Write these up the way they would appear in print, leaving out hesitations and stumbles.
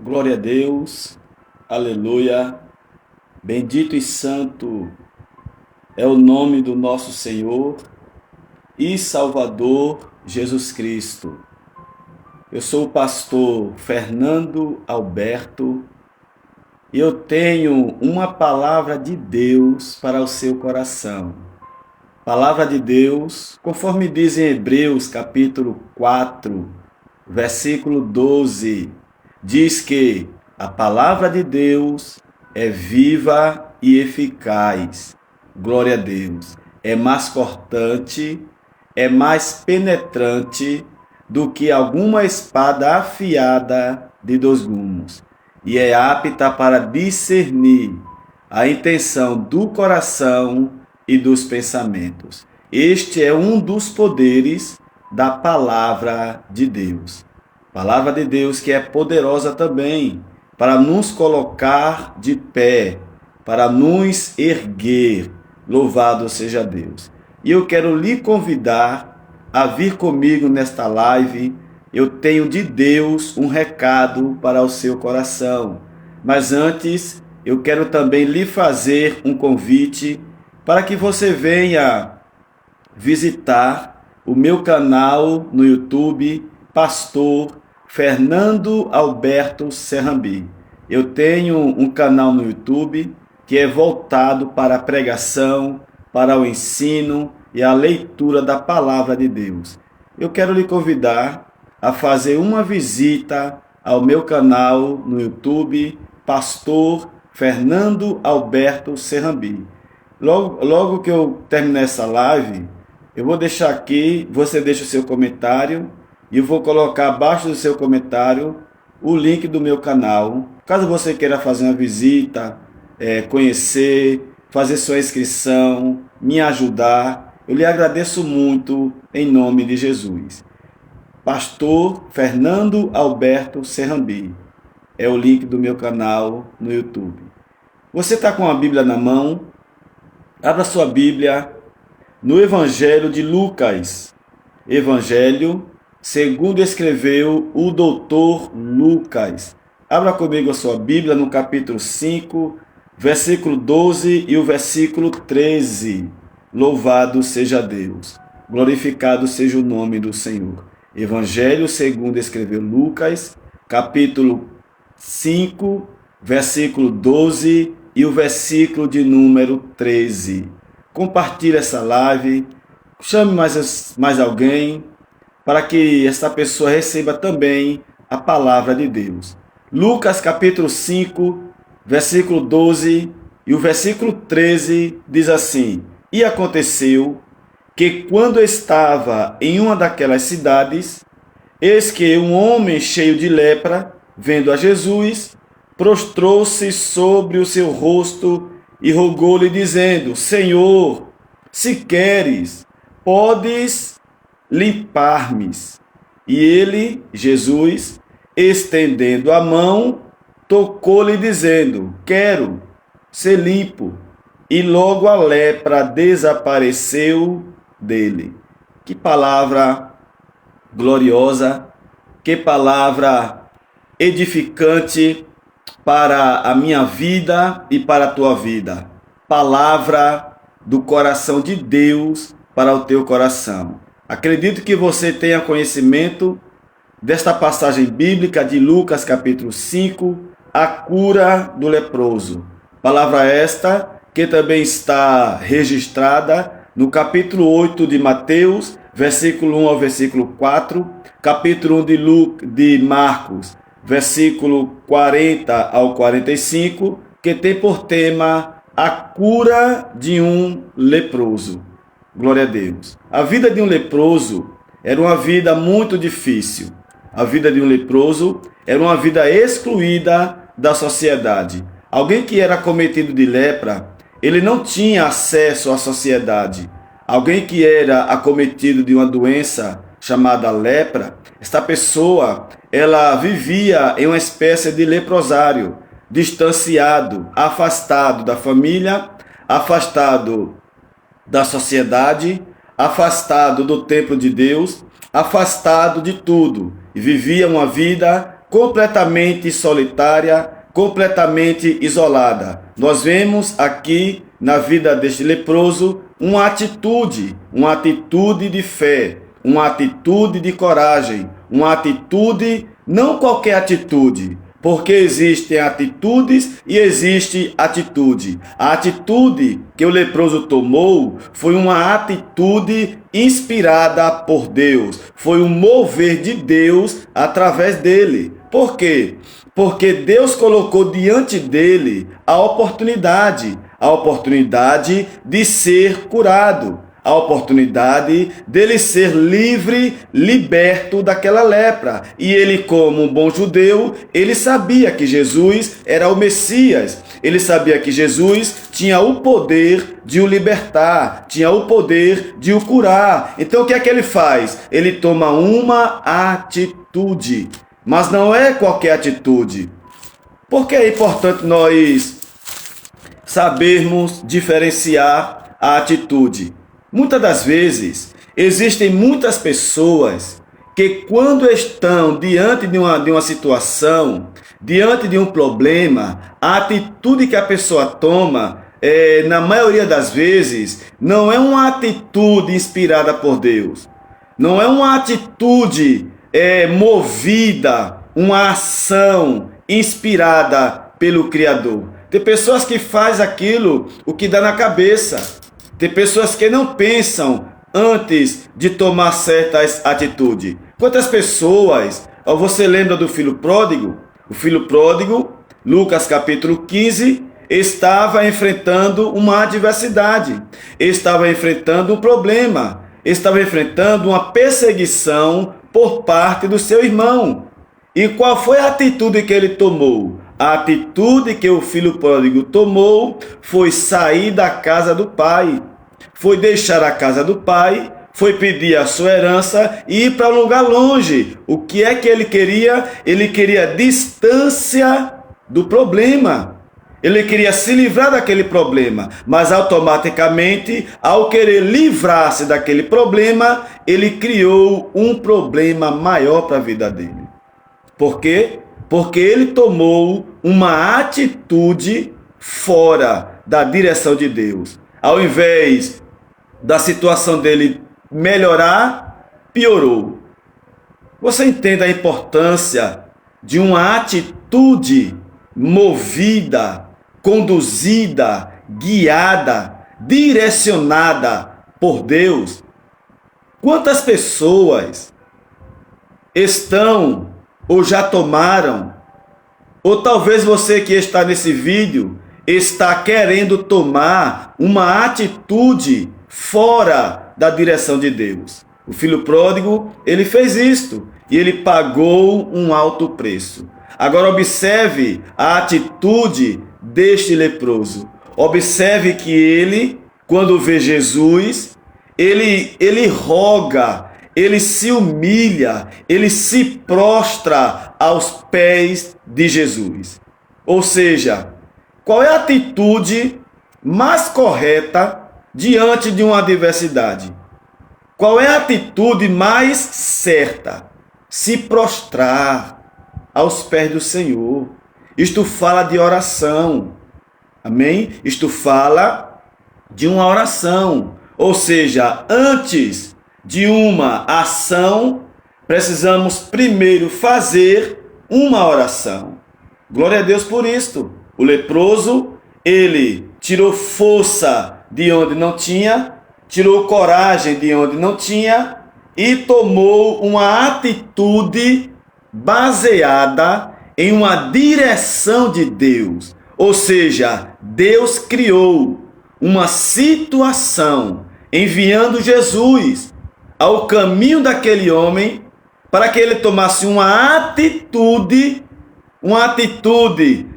Glória a Deus, aleluia, bendito e santo é o nome do nosso Senhor e Salvador Jesus Cristo. Eu sou o pastor Fernando Alberto e eu tenho uma palavra de Deus para o seu coração. Palavra de Deus, conforme diz em Hebreus capítulo 4, versículo 12, diz que a palavra de Deus é viva e eficaz. Glória a Deus. É mais cortante, é mais penetrante do que alguma espada afiada de dois gumes, e é apta para discernir a intenção do coração e dos pensamentos. Este é um dos poderes da palavra de Deus. Palavra de Deus que é poderosa também para nos colocar de pé, para nos erguer. Louvado seja Deus. E eu quero lhe convidar a vir comigo nesta live. Eu tenho de Deus um recado para o seu coração. Mas antes, eu quero também lhe fazer um convite para que você venha visitar o meu canal no YouTube, Pastor Fernando Alberto Serrambi. Eu tenho um canal no YouTube que é voltado para a pregação, para o ensino e a leitura da palavra de Deus. Eu quero lhe convidar a fazer uma visita ao meu canal no YouTube, Pastor Fernando Alberto Serrambi. Logo que eu terminar essa live, eu vou deixar aqui, você deixa o seu comentário e eu vou colocar abaixo do seu comentário o link do meu canal. Caso você queira fazer uma visita, conhecer, fazer sua inscrição, me ajudar, eu lhe agradeço muito em nome de Jesus. Pastor Fernando Alberto Serrambi é o link do meu canal no YouTube. Você está com a Bíblia na mão? Abra sua Bíblia no Evangelho de Lucas. Evangelho segundo escreveu o doutor Lucas. Abra comigo a sua Bíblia no capítulo 5, versículo 12 e o versículo 13. Louvado seja Deus. Glorificado seja o nome do Senhor. Evangelho segundo escreveu Lucas, capítulo 5, versículo 12 e o versículo de número 13. Compartilhe essa live, chame mais alguém, para que essa pessoa receba também a palavra de Deus. Lucas capítulo 5, versículo 12 e o versículo 13 diz assim: E aconteceu que quando estava em uma daquelas cidades, eis que um homem cheio de lepra, vendo a Jesus, prostrou-se sobre o seu rosto e rogou-lhe, dizendo: Senhor, se queres, podes limpar-me. E ele, Jesus, estendendo a mão, tocou-lhe, dizendo: Quero ser limpo. E logo a lepra desapareceu dele. Que palavra gloriosa, que palavra edificante para a minha vida e para a tua vida. Palavra do coração de Deus para o teu coração. Acredito que você tenha conhecimento desta passagem bíblica de Lucas capítulo 5, a cura do leproso. Palavra esta que também está registrada no capítulo 8 de Mateus, versículo 1 ao versículo 4, capítulo 1 de Marcos, versículo 40 ao 45, que tem por tema a cura de um leproso. Glória a Deus. A vida de um leproso era uma vida muito difícil. A vida de um leproso era uma vida excluída da sociedade. Alguém que era acometido de lepra, ele não tinha acesso à sociedade. Alguém que era acometido de uma doença chamada lepra, esta pessoa, ela vivia em uma espécie de leprosário, distanciado, afastado da família, afastado da sociedade, afastado do templo de Deus, afastado de tudo, e vivia uma vida completamente solitária, completamente isolada. Nós vemos aqui na vida deste leproso uma atitude de fé, uma atitude de coragem, uma atitude, não qualquer atitude, porque existem atitudes e existe atitude. A atitude que o leproso tomou foi uma atitude inspirada por Deus. Foi um mover de Deus através dele. Por quê? Porque Deus colocou diante dele a oportunidade de ser curado, a oportunidade dele ser livre, liberto daquela lepra. E ele, como um bom judeu, ele sabia que Jesus era o Messias. Ele sabia que Jesus tinha o poder de o libertar, tinha o poder de o curar. Então o que é que ele faz? Ele toma uma atitude, mas não é qualquer atitude. Porque é importante nós sabermos diferenciar a atitude. Muitas das vezes, existem muitas pessoas que quando estão diante de uma situação, diante de um problema, a atitude que a pessoa toma, na maioria das vezes, não é uma atitude inspirada por Deus. Não é uma atitude movida, uma ação inspirada pelo Criador. Tem pessoas que fazem aquilo, o que dá na cabeça. Tem pessoas que não pensam antes de tomar certas atitudes. Quantas pessoas, você lembra do filho pródigo? O filho pródigo, Lucas capítulo 15, estava enfrentando uma adversidade, estava enfrentando um problema, estava enfrentando uma perseguição por parte do seu irmão. E qual foi a atitude que ele tomou? A atitude que o filho pródigo tomou foi sair da casa do pai, foi deixar a casa do pai, foi pedir a sua herança e ir para um lugar longe. O que é que ele queria? Ele queria distância do problema. Ele queria se livrar daquele problema, mas automaticamente, ao querer livrar-se daquele problema, ele criou um problema maior para a vida dele. Por quê? Porque ele tomou uma atitude fora da direção de Deus. Ao invés da situação dele melhorar, piorou. Você entende a importância de uma atitude movida, conduzida, guiada, direcionada por Deus? Quantas pessoas estão ou já tomaram, ou talvez você que está nesse vídeo está querendo tomar uma atitude fora da direção de Deus? O filho pródigo, ele fez isto e ele pagou um alto preço. Agora observe a atitude deste leproso. Observe que ele, quando vê Jesus, ele roga, ele se humilha, ele se prostra aos pés de Jesus. Ou seja, qual é a atitude mais correta diante de uma adversidade? Qual é a atitude mais certa? Se prostrar aos pés do Senhor. Isto fala de oração. Amém? Isto fala de uma oração. Ou seja, antes de uma ação, precisamos primeiro fazer uma oração. Glória a Deus por isto. O leproso, ele tirou força de onde não tinha, tirou coragem de onde não tinha e tomou uma atitude baseada em uma direção de Deus. Ou seja, Deus criou uma situação enviando Jesus ao caminho daquele homem para que ele tomasse uma atitude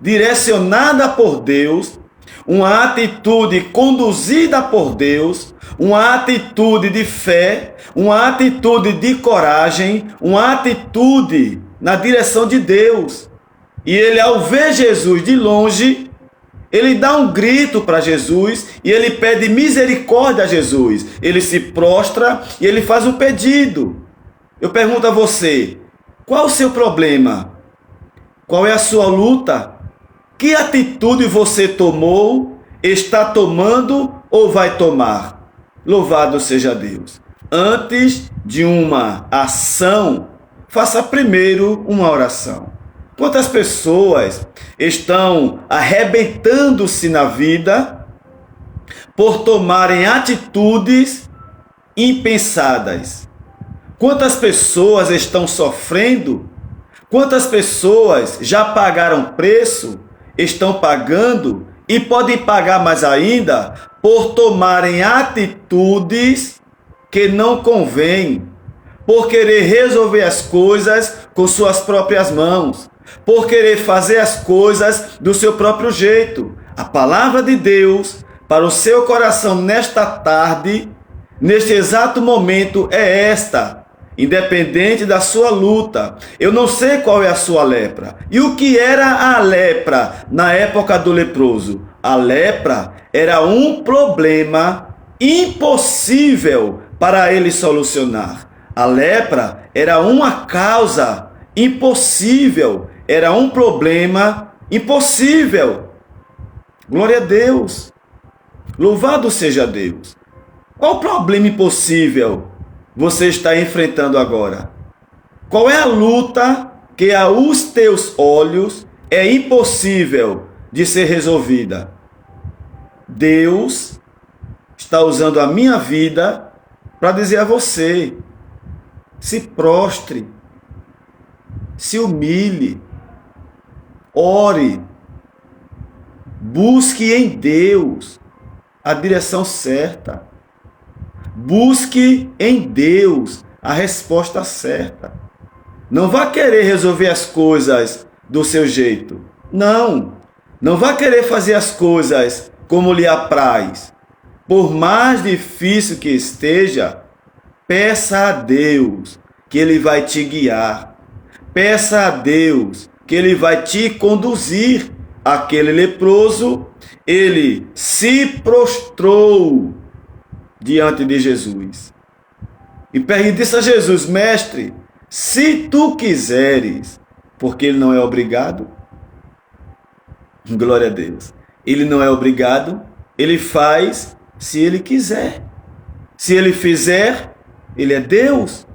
direcionada por Deus, uma atitude conduzida por Deus, uma atitude de fé, uma atitude de coragem, uma atitude na direção de Deus. E ele, ao ver Jesus de longe, ele dá um grito para Jesus e ele pede misericórdia a Jesus. Ele se prostra e ele faz um pedido. Eu pergunto a você, qual o seu problema? Qual é a sua luta? Que atitude você tomou, está tomando ou vai tomar? Louvado seja Deus. Antes de uma ação, faça primeiro uma oração. Quantas pessoas estão arrebentando-se na vida por tomarem atitudes impensadas? Quantas pessoas estão sofrendo? Quantas pessoas já pagaram preço, estão pagando e podem pagar mais ainda por tomarem atitudes que não convêm, por querer resolver as coisas com suas próprias mãos, por querer fazer as coisas do seu próprio jeito. A palavra de Deus para o seu coração nesta tarde, neste exato momento, é esta. Independente da sua luta, eu não sei qual é a sua lepra. E o que era a lepra na época do leproso? A lepra era um problema impossível para ele solucionar. A lepra era uma causa impossível, era um problema impossível. Glória a Deus. Louvado seja Deus. Qual o problema impossível você está enfrentando agora? Qual é a luta que aos teus olhos é impossível de ser resolvida? Deus está usando a minha vida para dizer a você: se prostre, se humilhe, ore, busque em Deus a direção certa. Busque em Deus a resposta certa. Não vá querer resolver as coisas do seu jeito. Não. Não vá querer fazer as coisas como lhe apraz. Por mais difícil que esteja, peça a Deus que Ele vai te guiar. Peça a Deus que Ele vai te conduzir. Aquele leproso, ele se prostrou diante de Jesus e disse a Jesus: mestre, se tu quiseres, porque ele não é obrigado. Glória a Deus. Ele não é obrigado, ele faz se ele quiser. Se ele fizer, ele é Deus.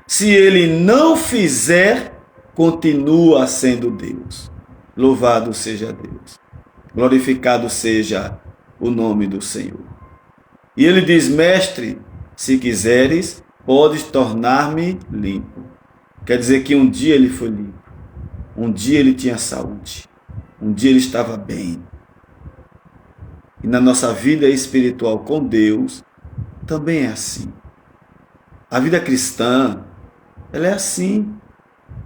Se ele não fizer, continua sendo Deus. Louvado seja Deus. Glorificado seja o nome do Senhor. E ele diz: mestre, se quiseres, podes tornar-me limpo. Quer dizer que um dia ele foi limpo. Um dia ele tinha saúde. Um dia ele estava bem. E na nossa vida espiritual com Deus, também é assim. A vida cristã, ela é assim.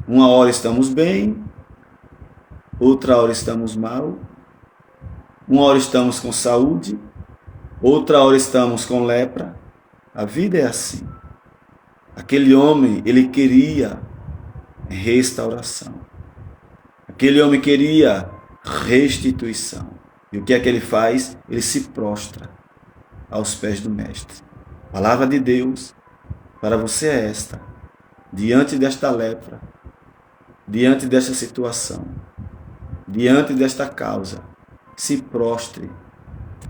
Uma hora estamos bem, outra hora estamos mal. Uma hora estamos com saúde, outra hora estamos com lepra. A vida é assim. Aquele homem, ele queria restauração. Aquele homem queria restituição. E o que é que ele faz? Ele se prostra aos pés do Mestre. A palavra de Deus para você é esta: diante desta lepra, diante desta situação, diante desta causa, se prostre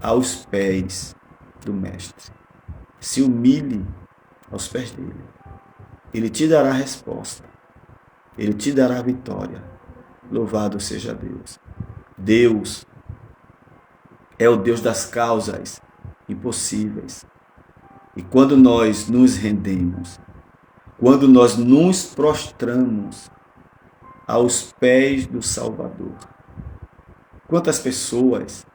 aos pés do Mestre. Se humilhe aos pés dele. Ele te dará a resposta. Ele te dará a vitória. Louvado seja Deus. Deus é o Deus das causas impossíveis. E quando nós nos rendemos, quando nós nos prostramos aos pés do Salvador, quantas pessoas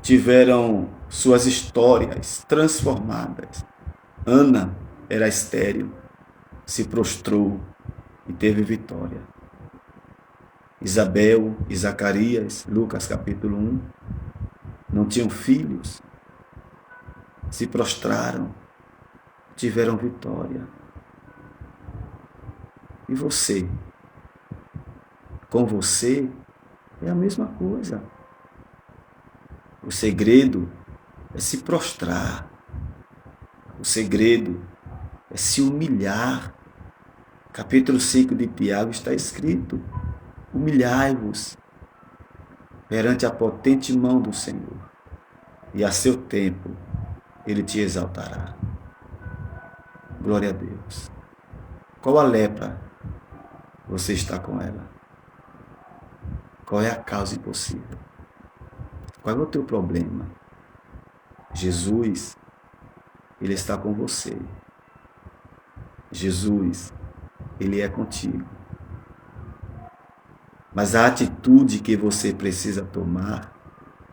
tiveram suas histórias transformadas? Ana era estéril, se prostrou e teve vitória. Isabel e Zacarias, Lucas capítulo 1, não tinham filhos, se prostraram, tiveram vitória. E você? Com você é a mesma coisa. O segredo é se prostrar. O segredo é se humilhar. Capítulo 5 de Tiago está escrito: Humilhai-vos perante a potente mão do Senhor, e a seu tempo Ele te exaltará. Glória a Deus. Qual a lepra você está com ela? Qual é a causa impossível? Qual é o teu problema? Jesus, Ele está com você. Jesus, Ele é contigo. Mas a atitude que você precisa tomar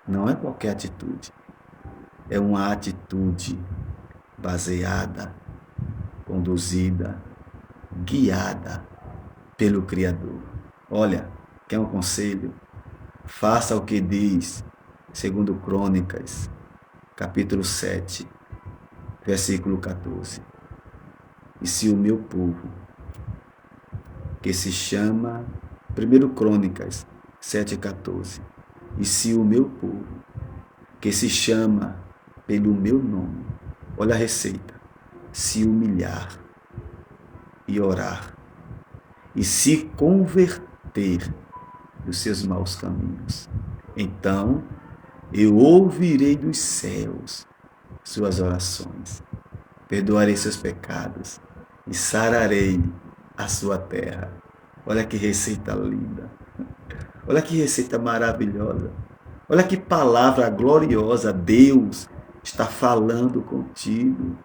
não é qualquer atitude. É uma atitude baseada, conduzida, guiada pelo Criador. Olha, quer um conselho? Faça o que diz, segundo Crônicas, capítulo 7, versículo 14. E se o meu povo, que se chama, 1 Crônicas 7,14, e se o meu povo, que se chama pelo meu nome, olha a receita, se humilhar e orar, e se converter dos seus maus caminhos, então eu ouvirei dos céus suas orações, perdoarei seus pecados e sararei a sua terra. Olha que receita linda. Olha que receita maravilhosa. Olha que palavra gloriosa. Deus está falando contigo.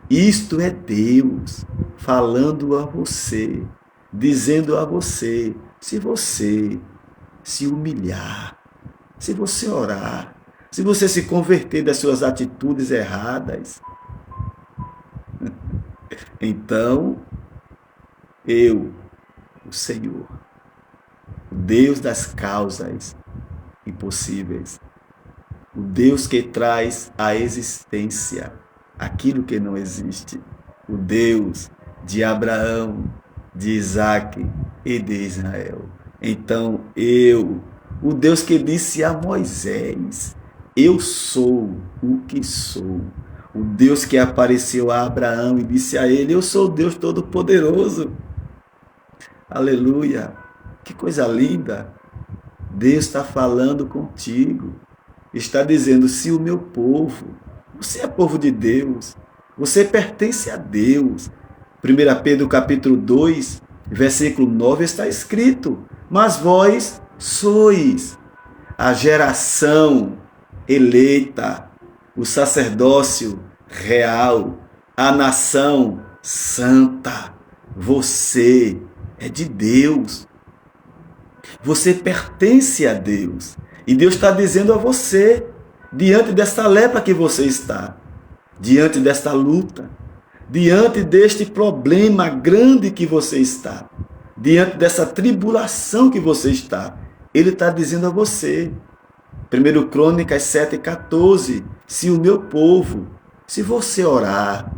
Isto é Deus falando a você, dizendo a você, se você se humilhar, se você orar, se você se converter das suas atitudes erradas, então eu, o Senhor, o Deus das causas impossíveis, o Deus que traz à existência aquilo que não existe, o Deus de Abraão, de Isaque e de Israel. Então eu, o Deus que disse a Moisés, eu sou o que sou, o Deus que apareceu a Abraão e disse a ele, eu sou o Deus Todo-Poderoso. Aleluia! Que coisa linda! Deus está falando contigo, está dizendo, se o meu povo, você é povo de Deus, você pertence a Deus. 1 Pedro capítulo 2, versículo 9 está escrito, mas vós sois a geração eleita, o sacerdócio real, a nação santa. Você é de Deus. Você pertence a Deus. E Deus está dizendo a você, diante desta lepra que você está, diante desta luta, diante deste problema grande que você está, diante dessa tribulação que você está, Ele está dizendo a você, 1 Crônicas 7,14, se o meu povo, se você orar,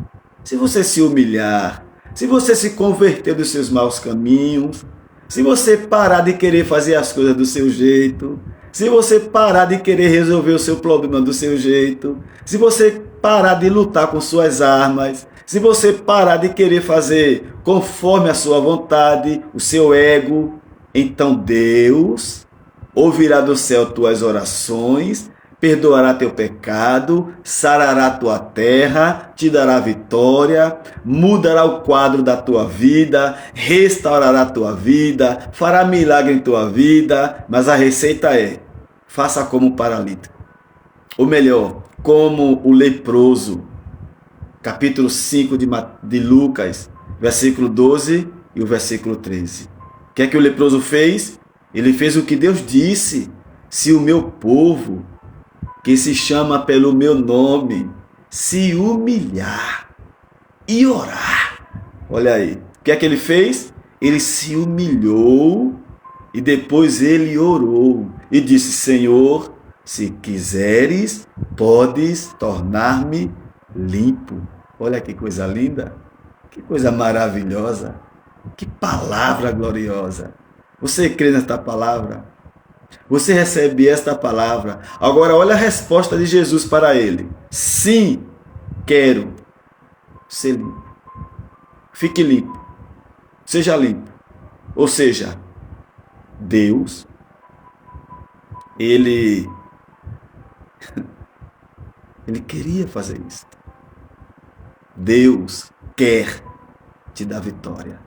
se você se humilhar, se você se converter dos seus maus caminhos, se você parar de querer fazer as coisas do seu jeito, se você parar de querer resolver o seu problema do seu jeito, se você parar de lutar com suas armas, se você parar de querer fazer conforme a sua vontade, o seu ego, então Deus ouvirá do céu tuas orações, perdoará teu pecado, sarará tua terra, te dará vitória, mudará o quadro da tua vida, restaurará tua vida, fará milagre em tua vida, mas a receita é, faça como o paralítico, ou melhor, como o leproso, capítulo 5 de Lucas, versículo 12 e o versículo 13. O que é que o leproso fez? Ele fez o que Deus disse, se o meu povo, que se chama pelo meu nome, se humilhar e orar. Olha aí, o que é que ele fez? Ele se humilhou e depois ele orou e disse, Senhor, se quiseres, podes tornar-me limpo. Olha que coisa linda, que coisa maravilhosa, que palavra gloriosa. Você crê nesta palavra? Você recebe esta palavra. Agora olha a resposta de Jesus para ele. Sim, quero ser limpo. Fique limpo. Seja limpo. Ou seja, Deus, Ele queria fazer isso. Deus quer te dar vitória.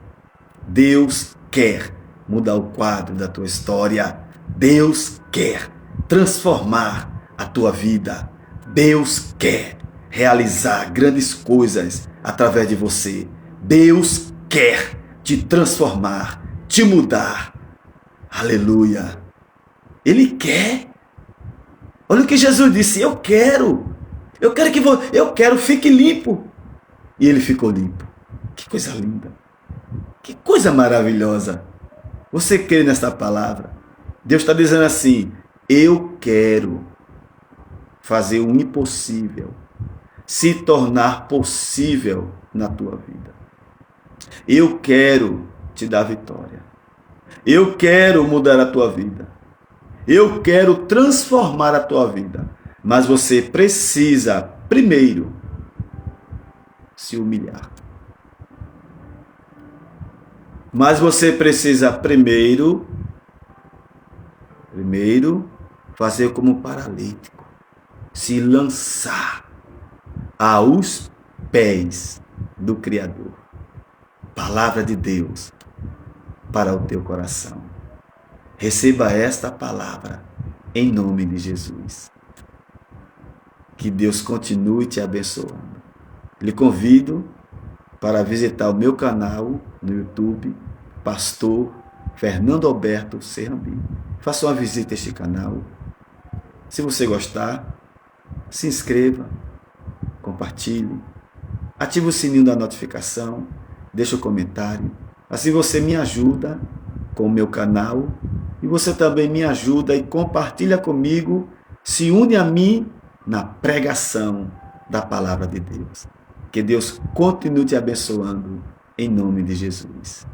Deus quer mudar o quadro da tua história. Deus quer transformar a tua vida. Deus quer realizar grandes coisas através de você. Deus quer te transformar, te mudar. Aleluia. Ele quer. Olha o que Jesus disse: eu quero fique limpo. E ele ficou limpo. Que coisa linda. Que coisa maravilhosa. Você crê nesta palavra? Deus está dizendo assim: eu quero fazer o impossível se tornar possível na tua vida. Eu quero te dar vitória. Eu quero mudar a tua vida. Eu quero transformar a tua vida. Mas você precisa, primeiro, se humilhar. Mas você precisa primeiro fazer como um paralítico. Se lançar aos pés do Criador. Palavra de Deus para o teu coração. Receba esta palavra em nome de Jesus. Que Deus continue te abençoando. Lhe convido para visitar o meu canal no YouTube, Pastor Fernando Alberto Serrambi. Faça uma visita a este canal. Se você gostar, se inscreva, compartilhe, ative o sininho da notificação, deixe um comentário. Assim você me ajuda com o meu canal e você também me ajuda e compartilha comigo, se une a mim na pregação da palavra de Deus. Que Deus continue te abençoando em nome de Jesus.